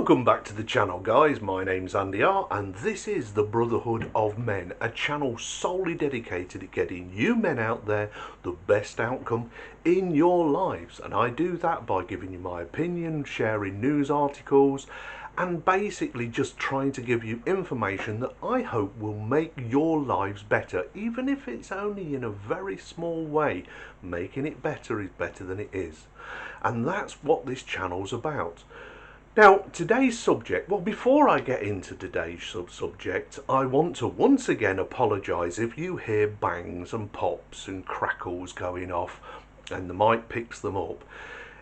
Welcome back to the channel, guys. My name's Andy R and this is the Brotherhood of Men, a channel solely dedicated at getting you men out there the best outcome in your lives. And I do that by giving you my opinion, sharing news articles, and basically just trying to give you information that I hope will make your lives better, even if it's only in a very small way. Making it better is better than it is. And that's what this channel's about. Now, today's subject, well, before I get into today's subject, I want to once again apologise if you hear bangs and pops and crackles going off and the mic picks them up.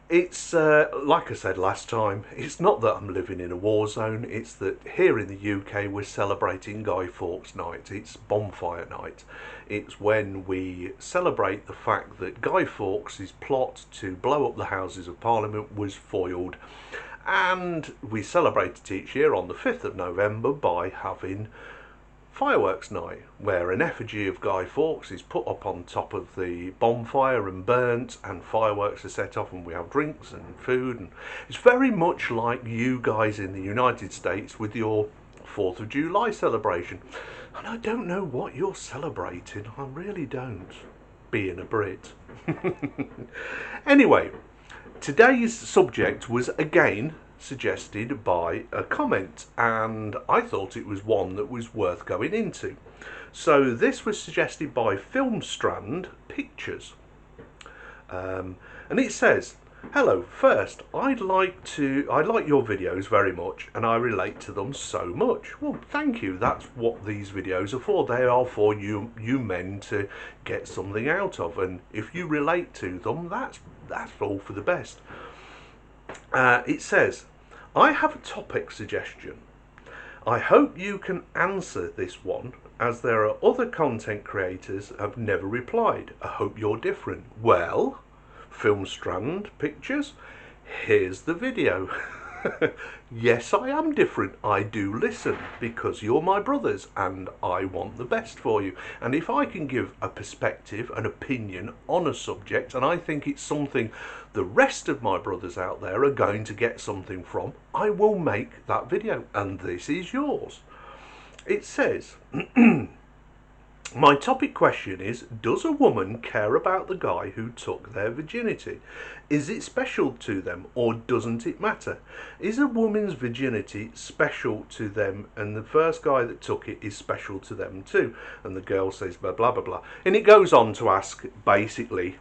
It's, like I said last time, it's not that I'm living in a war zone, it's that here in the UK we're celebrating Guy Fawkes night. It's bonfire night. It's when we celebrate the fact that Guy Fawkes' plot to blow up the Houses of Parliament was foiled. And we celebrate it each year on the 5th of November by having fireworks night, where an effigy of Guy Fawkes is put up on top of the bonfire and burnt, and fireworks are set off, and we have drinks and food. And it's very much like you guys in the United States with your 4th of July celebration. And I don't know what you're celebrating, I really don't, being a Brit. Anyway, today's subject was again suggested by a comment, and I thought it was one that was worth going into. So this was suggested by Filmstrand Pictures, and it says, "Hello, first I'd like your videos very much, and I relate to them so much." Well, thank you. That's what these videos are for. They are for you men to get something out of, and if you relate to them, that's all for the best. It says, "I have a topic suggestion. I hope you can answer this one, as there are other content creators have never replied. I hope you're different." Well, Filmstrand Pictures, here's the video. Yes, I am different. I do listen because you're my brothers and I want the best for you. And if I can give a perspective, an opinion on a subject, and I think it's something the rest of my brothers out there are going to get something from, I will make that video, and this is yours. It says, "My topic question is, does a woman care about the guy who took their virginity? Is it special to them, or doesn't it matter? Is a woman's virginity special to them, and the first guy that took it is special to them too?" And the girl says blah blah blah blah. And it goes on to ask, basically,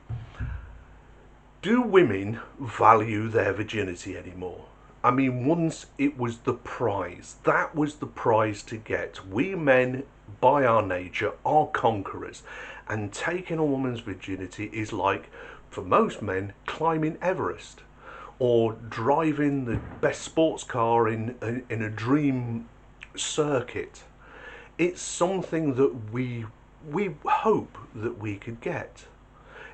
do women value their virginity anymore? I mean, once it was the prize. That was the prize to get. We men, by our nature, are conquerors. And taking a woman's virginity is like, for most men, climbing Everest. Or driving the best sports car in a dream circuit. It's something that we hope that we could get.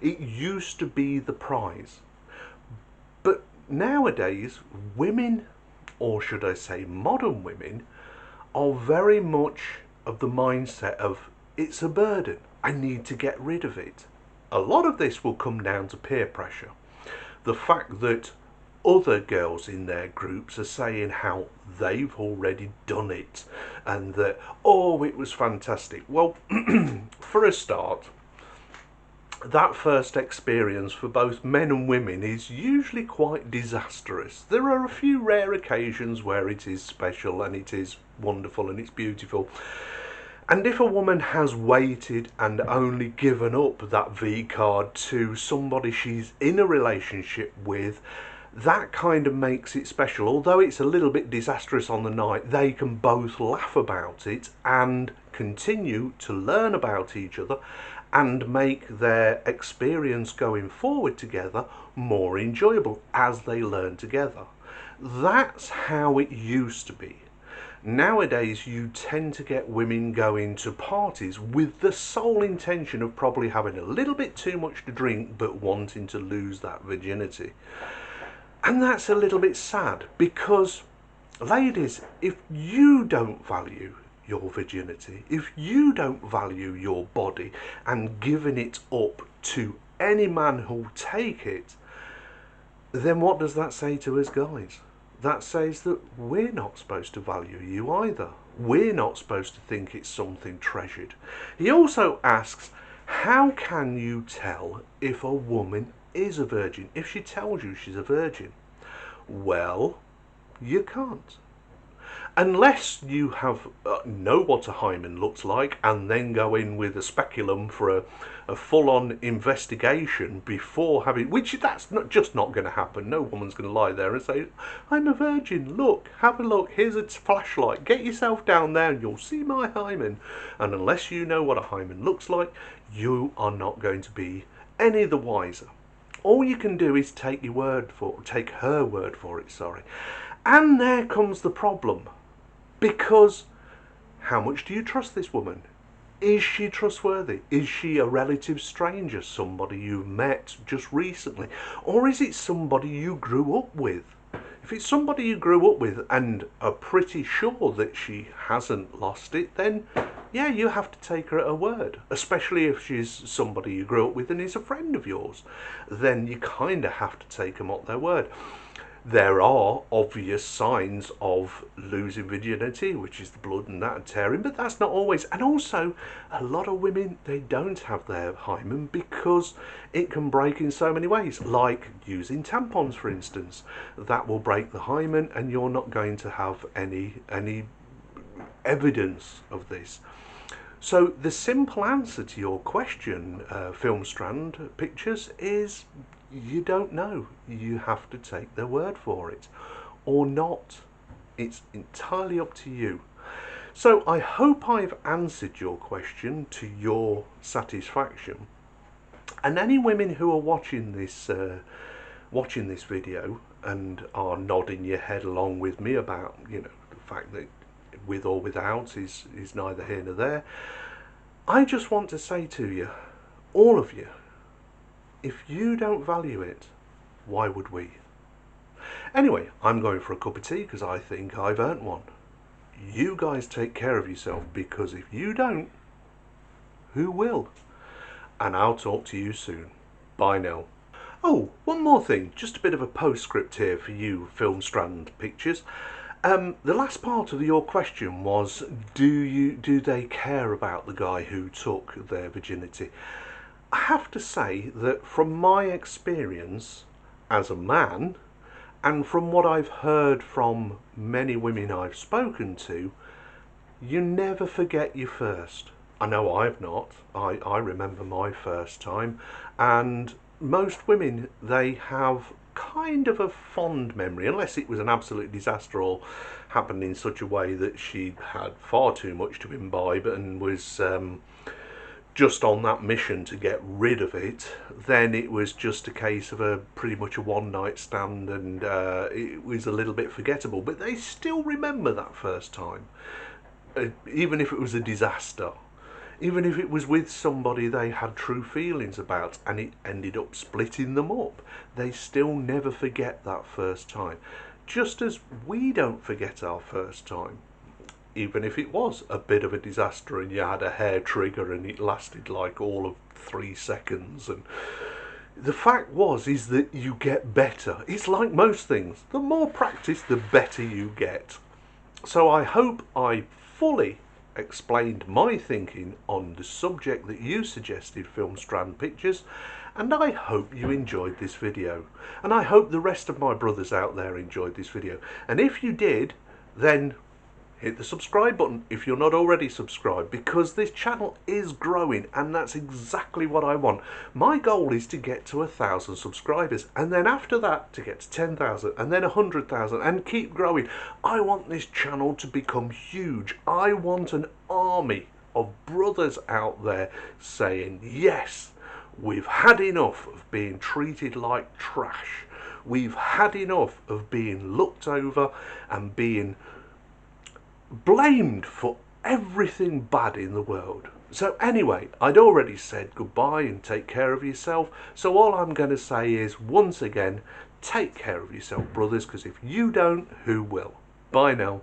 It used to be the prize. But nowadays, women, or should I say modern women, are very much of the mindset of, it's a burden, I need to get rid of it. A lot of this will come down to peer pressure. The fact that other girls in their groups are saying how they've already done it, and that, oh, it was fantastic. Well, for a start, that first experience for both men and women is usually quite disastrous. There are a few rare occasions where it is special and it is wonderful and it's beautiful. And if a woman has waited and only given up that V card to somebody she's in a relationship with, that kind of makes it special. Although it's a little bit disastrous on the night, they can both laugh about it and continue to learn about each other and make their experience going forward together more enjoyable as they learn together. That's how it used to be. Nowadays, you tend to get women going to parties with the sole intention of probably having a little bit too much to drink, but wanting to lose that virginity. And that's a little bit sad, because, ladies, if you don't value your virginity, if you don't value your body and giving it up to any man who'll take it, then what does that say to us guys? that says that we're not supposed to value you either. We're not supposed to think it's something treasured. He also asks, how can you tell if a woman is a virgin, if she tells you she's a virgin? Well, you can't. Unless you have know what a hymen looks like and then go in with a speculum for a full-on investigation before having, which that's not going to happen. No woman's going to lie there and say, I'm a virgin, look, have a look, here's a flashlight, get yourself down there and you'll see my hymen. And unless you know what a hymen looks like, you are not going to be any the wiser. All you can do is take her word for it, sorry. And there comes the problem. Because how much do you trust this woman? Is she trustworthy? Is she a relative stranger, somebody you've met just recently? Or is it somebody you grew up with? If it's somebody you grew up with and are pretty sure that she hasn't lost it, then yeah, you have to take her at her word. Especially if she's somebody you grew up with and is a friend of yours. Then you kind of have to take them at their word. There are obvious signs of losing virginity, which is the blood and that and tearing, but that's not always. And also, a lot of women, they don't have their hymen because it can break in so many ways, like using tampons, for instance. That will break the hymen and you're not going to have any evidence of this. So the simple answer to your question, Film Strand Pictures, is you don't know. You have to take their word for it or not. It's entirely up to you. So I hope I've answered your question to your satisfaction. And any women who are watching this video and are nodding your head along with me about, the fact that with or without is neither here nor there, I just want to say to you, all of you, if you don't value it, why would we? Anyway, I'm going for a cup of tea because I think I've earned one. You guys take care of yourself, because if you don't, who will? And I'll talk to you soon. Bye now. Oh, one more thing, just a bit of a postscript here for you Film Strand Pictures. The last part of your question was, do they care about the guy who took their virginity? I have to say that from my experience as a man, and from what I've heard from many women I've spoken to, you never forget your first. I know I've not. I remember my first time, and most women, they have kind of a fond memory, unless it was an absolute disaster or happened in such a way that she had far too much to imbibe and was just on that mission to get rid of it. Then it was just a case of pretty much a one night stand, and it was a little bit forgettable, but they still remember that first time, even if it was a disaster, even if it was with somebody they had true feelings about and it ended up splitting them up. They still never forget that first time, just as we don't forget our first time. Even if it was a bit of a disaster and you had a hair trigger and it lasted like all of 3 seconds, and the fact is that you get better. It's like most things, the more practice the better you get. So I hope I fully explained my thinking on the subject that you suggested, Film Strand Pictures, and I hope you enjoyed this video, and I hope the rest of my brothers out there enjoyed this video. And if you did, then hit the subscribe button if you're not already subscribed, because this channel is growing and that's exactly what I want. My goal is to get to 1,000 subscribers, and then after that to get to 10,000 and then 100,000 and keep growing. I want this channel to become huge. I want an army of brothers out there saying, yes, we've had enough of being treated like trash. We've had enough of being looked over and being blamed for everything bad in the world. So anyway, I'd already said goodbye and take care of yourself, so all I'm going to say is, once again, take care of yourself, brothers, because if you don't, who will? Bye now.